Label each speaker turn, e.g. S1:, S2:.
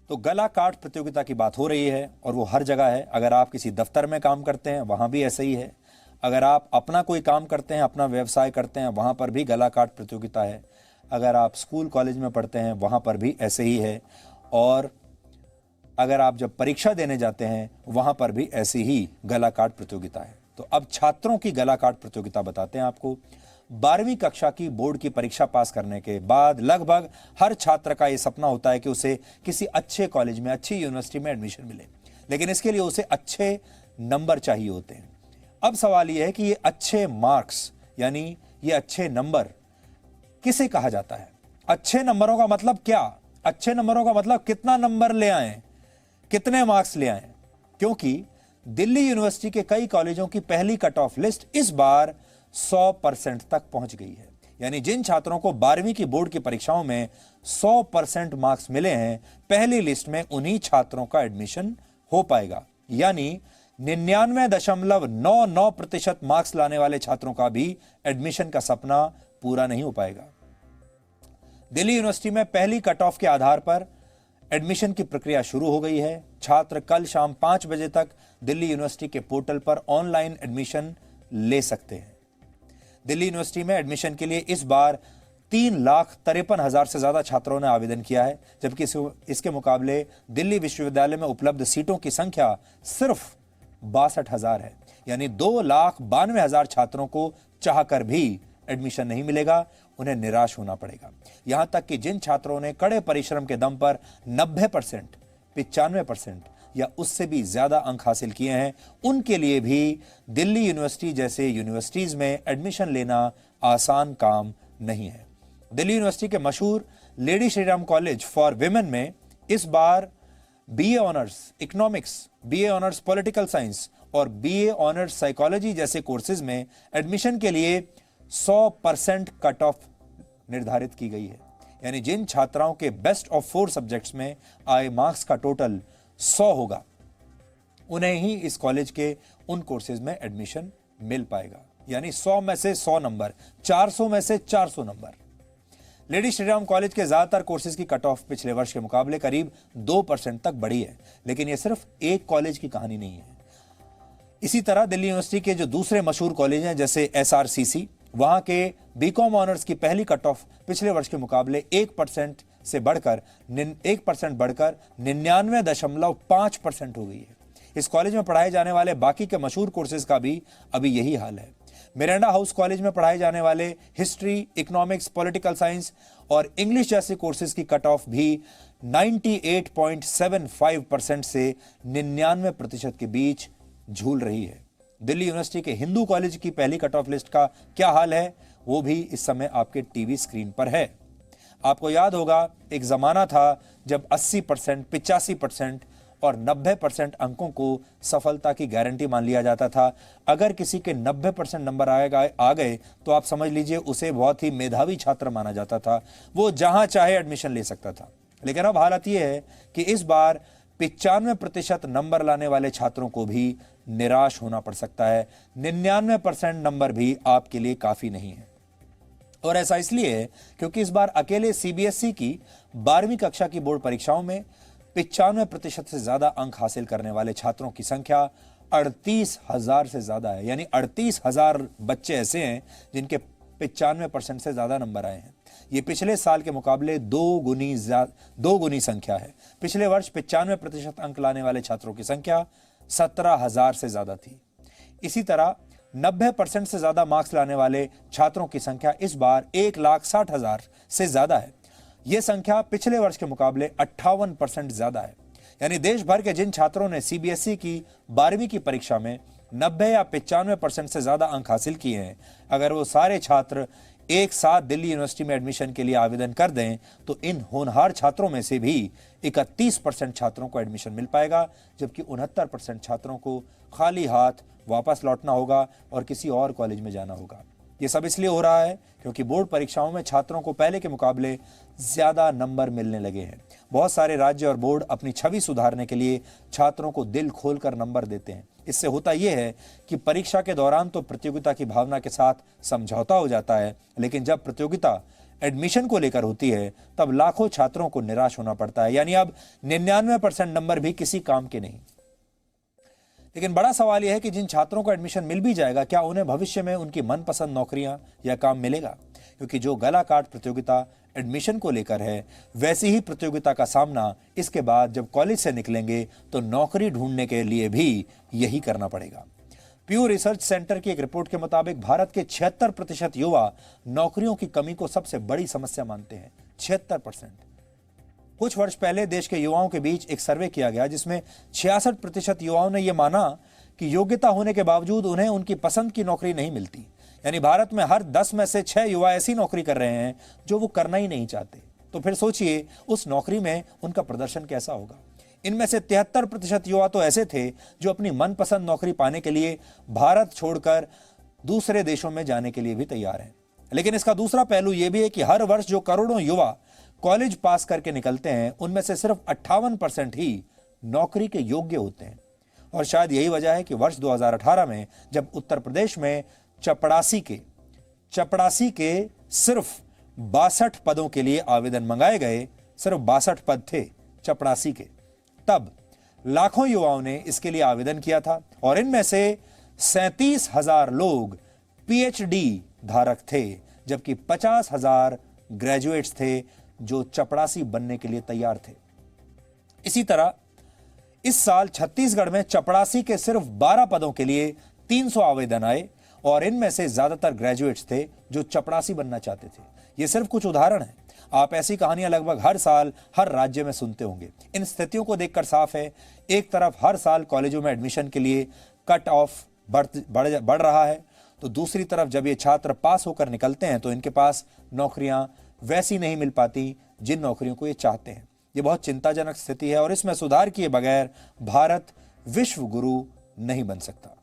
S1: तो गला काट प्रतियोगिता की बात हो रही है और वो हर जगह है। अगर आप किसी दफ्तर में काम करते हैं वहाँ भी ऐसा ही है, अगर आप अपना कोई काम करते हैं, अपना व्यवसाय करते हैं, वहाँ पर भी गला काट प्रतियोगिता है, अगर आप स्कूल कॉलेज में पढ़ते हैं वहाँ पर भी ऐसे ही है, और अगर आप जब परीक्षा देने जाते हैं वहाँ पर भी ऐसी ही गला काट प्रतियोगिता है। तो अब छात्रों की गला काट प्रतियोगिता बताते हैं आपको। 12वीं कक्षा की बोर्ड की परीक्षा पास करने के बाद लगभग हर छात्र का ये सपना होता है कि उसे किसी अच्छे कॉलेज में, अच्छी यूनिवर्सिटी में एडमिशन मिले, लेकिन इसके लिए उसे अच्छे नंबर चाहिए होते हैं। अब सवाल यह है कि ये अच्छे मार्क्स यानी ये अच्छे नंबर किसे कहा जाता है? अच्छे नंबरों का मतलब क्या? अच्छे नंबरों का मतलब कितना नंबर ले आए, कितने मार्क्स ले आए? क्योंकि दिल्ली यूनिवर्सिटी के कई कॉलेजों की पहली कट ऑफ लिस्ट इस बार 100% तक पहुंच गई है। यानी जिन छात्रों को 12वीं की बोर्ड की परीक्षाओं में 100% मार्क्स मिले हैं, पहली लिस्ट में उन्हीं छात्रों का एडमिशन हो पाएगा। यानी 99.99% मार्क्स लाने वाले छात्रों का भी एडमिशन का सपना पूरा नहीं हो पाएगा। दिल्ली यूनिवर्सिटी में पहली कट ऑफ के आधार पर एडमिशन की प्रक्रिया शुरू हो गई है। छात्र कल शाम 5 बजे तक दिल्ली यूनिवर्सिटी के पोर्टल पर ऑनलाइन एडमिशन ले सकते हैं। दिल्ली यूनिवर्सिटी में एडमिशन के लिए इस बार 3,53,000 से ज्यादा छात्रों ने आवेदन किया है, जबकि इसके मुकाबले दिल्ली विश्वविद्यालय में उपलब्ध सीटों की संख्या सिर्फ 62,000 है। यानी 2,92,000 छात्रों को चाहकर भी एडमिशन नहीं मिलेगा, उन्हें निराश होना पड़ेगा। यहां तक कि जिन छात्रों ने कड़े परिश्रम के दम पर 90%, 95% या उससे भी ज्यादा अंक हासिल किए हैं, उनके लिए भी दिल्ली यूनिवर्सिटी जैसे यूनिवर्सिटीज में एडमिशन लेना आसान काम नहीं है। दिल्ली यूनिवर्सिटी के मशहूर लेडी श्रीराम कॉलेज फॉर विमेन में इस बार BA honours economics, BA honours political science और बीए ऑनर्स साइकोलॉजी जैसे कोर्सेज में एडमिशन के लिए 100% कट ऑफ निर्धारित की गई है। यानी जिन छात्राओं के बेस्ट ऑफ 4 सब्जेक्ट्स में आए मार्क्स का टोटल 100 होगा, उन्हें ही इस कॉलेज के उन कोर्सेज में एडमिशन मिल पाएगा। यानी 100 में से 100 नंबर, 400 में से 400 नंबर। लेडी श्रीराम कॉलेज के ज्यादातर कोर्सेज की कट ऑफ पिछले वर्ष के मुकाबले करीब 2% तक बढ़ी है, लेकिन यह सिर्फ एक कॉलेज की कहानी नहीं है। इसी तरह दिल्ली यूनिवर्सिटी के जो दूसरे मशहूर कॉलेज हैं जैसे SRCC, वहां के बीकॉम ऑनर्स की पहली कट ऑफ पिछले वर्ष के मुकाबले 1% बढ़कर 99.5% हो गई है। इस कॉलेज में पढ़ाए जाने वाले बाकी के मशहूर कोर्सेज का भी अभी यही हाल है। मिरांडा हाउस कॉलेज में पढ़ाए जाने वाले हिस्ट्री, इकोनॉमिक्स, पॉलिटिकल साइंस और इंग्लिश जैसे कोर्सेज की कट ऑफ भी 98.75% से 99% के बीच झूल रही है। दिल्ली यूनिवर्सिटी के हिंदू कॉलेज की पहली कट ऑफ लिस्ट का क्या हाल है, वो भी इस समय आपके टीवी स्क्रीन पर है। आपको याद होगा, एक जमाना था जब 80%, 85% और 90% अंकों को सफलता की गारंटी मान लिया जाता था। अगर किसी के 90% नंबर आ गए तो आप समझ लीजिए उसे बहुत ही मेधावी छात्र माना जाता था, वो जहां चाहे एडमिशन ले सकता था। लेकिन अब हालत यह है कि इस बार 95% नंबर लाने वाले छात्रों को भी निराश होना पड़ सकता है। 99% नंबर भी आपके लिए काफी नहीं है। और ऐसा इसलिए है क्योंकि इस बार अकेले CBSE की 12वीं कक्षा की बोर्ड परीक्षाओं में 95% से ज्यादा अंक हासिल करने वाले छात्रों की संख्या 38,000 से ज्यादा है। यानी 38,000 बच्चे ऐसे हैं जिनके 95% से ज्यादा नंबर आए हैं। ये पिछले साल के मुकाबले दो गुनी संख्या है। पिछले वर्ष 95% अंक लाने वाले छात्रों की संख्या 17,000 से ज्यादा थी। इसी तरह 90% से ज्यादा मार्क्स लाने वाले छात्रों की संख्या इस बार 1,60,000 से ज्यादा है। यह संख्या पिछले वर्ष के मुकाबले 58% ज्यादा है। यानी देश भर के जिन छात्रों ने CBSE की 12वीं की परीक्षा में 90 या 95% से ज्यादा अंक हासिल किए हैं, अगर वो सारे छात्र एक साथ दिल्ली यूनिवर्सिटी में एडमिशन के लिए आवेदन कर दें तो इन होनहार छात्रों में से भी 31% छात्रों को एडमिशन मिल पाएगा, जबकि 69% छात्रों को खाली हाथ वापस लौटना होगा और किसी और कॉलेज में जाना होगा। ये सब इसलिए हो रहा है क्योंकि बोर्ड परीक्षाओं में छात्रों को पहले के मुकाबले ज्यादा नंबर मिलने लगे हैं। बहुत सारे राज्य और बोर्ड अपनी छवि सुधारने के लिए छात्रों को दिल खोलकर नंबर देते हैं। इससे होता यह है कि परीक्षा के दौरान तो प्रतियोगिता की भावना के साथ समझौता हो जाता है, लेकिन जब प्रतियोगिता एडमिशन को लेकर होती है, तब लाखों छात्रों को निराश होना पड़ता है। यानी अब 99% नंबर भी किसी काम के नहीं। लेकिन बड़ा सवाल यह है कि जिन छात्रों को एडमिशन मिल भी जाएगा, क्या उन्हें भविष्य में उनकी मनपसंद नौकरियां या काम मिलेगा? क्योंकि जो गला काट प्रतियोगिता एडमिशन को लेकर है, वैसी ही प्रतियोगिता का सामना इसके बाद जब कॉलेज से निकलेंगे तो नौकरी ढूंढने के लिए भी यही करना पड़ेगा। प्यू रिसर्च सेंटर की एक रिपोर्ट के मुताबिक भारत के 76% युवा नौकरियों की कमी को सबसे बड़ी समस्या मानते हैं। 76%। कुछ वर्ष पहले देश के युवाओं के बीच एक सर्वे किया गया जिसमें 66% युवाओं ने यह माना कि योग्यता होने के बावजूद उन्हें उनकी पसंद की नौकरी नहीं मिलती। यानी भारत में हर 10 में से 6 युवा ऐसी नौकरी कर रहे हैं जो वो करना ही नहीं चाहते। तो फिर सोचिए उस नौकरी में उनका प्रदर्शन कैसा होगा। इनमें से 73% युवा तो ऐसे थे जो अपनी मनपसंद नौकरी पाने के लिए भारत छोड़कर दूसरे देशों में जाने के लिए भी तैयार हैं। लेकिन इसका दूसरा पहलू यह भी है कि हर वर्ष जो करोड़ों युवा कॉलेज पास करके निकलते हैं, उनमें से सिर्फ 58% ही नौकरी के योग्य होते हैं। और शायद यही वजह है कि वर्ष 2018 में जब उत्तर प्रदेश में चपड़ासी के सिर्फ 62 पदों के लिए आवेदन मंगाए गए, सिर्फ 62 पद थे चपड़ासी के, तब लाखों युवाओं ने इसके लिए आवेदन किया था और इनमें से 37,000 लोग पीएचडी धारक थे, जबकि 50,000 ग्रेजुएट्स थे जो चपड़ासी बनने के लिए तैयार थे। इसी तरह इस साल छत्तीसगढ़ में चपड़ासी के सिर्फ 12 पदों के लिए 300 आवेदन आए और इनमें से ज्यादातर ग्रेजुएट्स थे जो चपड़ासी बनना चाहते थे। ये सिर्फ कुछ उदाहरण हैं। आप ऐसी कहानियां लगभग हर साल हर राज्य में सुनते होंगे। इन स्थितियों को देखकर साफ है, एक तरफ हर साल कॉलेजों में एडमिशन के लिए कट ऑफ बढ़ रहा है, तो दूसरी तरफ जब ये छात्र पास होकर निकलते हैं तो इनके पास नौकरियां वैसी नहीं मिल पाती जिन नौकरियों को ये चाहते हैं। ये बहुत चिंताजनक स्थिति है और इसमें सुधार किए बगैर भारत विश्व गुरु नहीं बन सकता।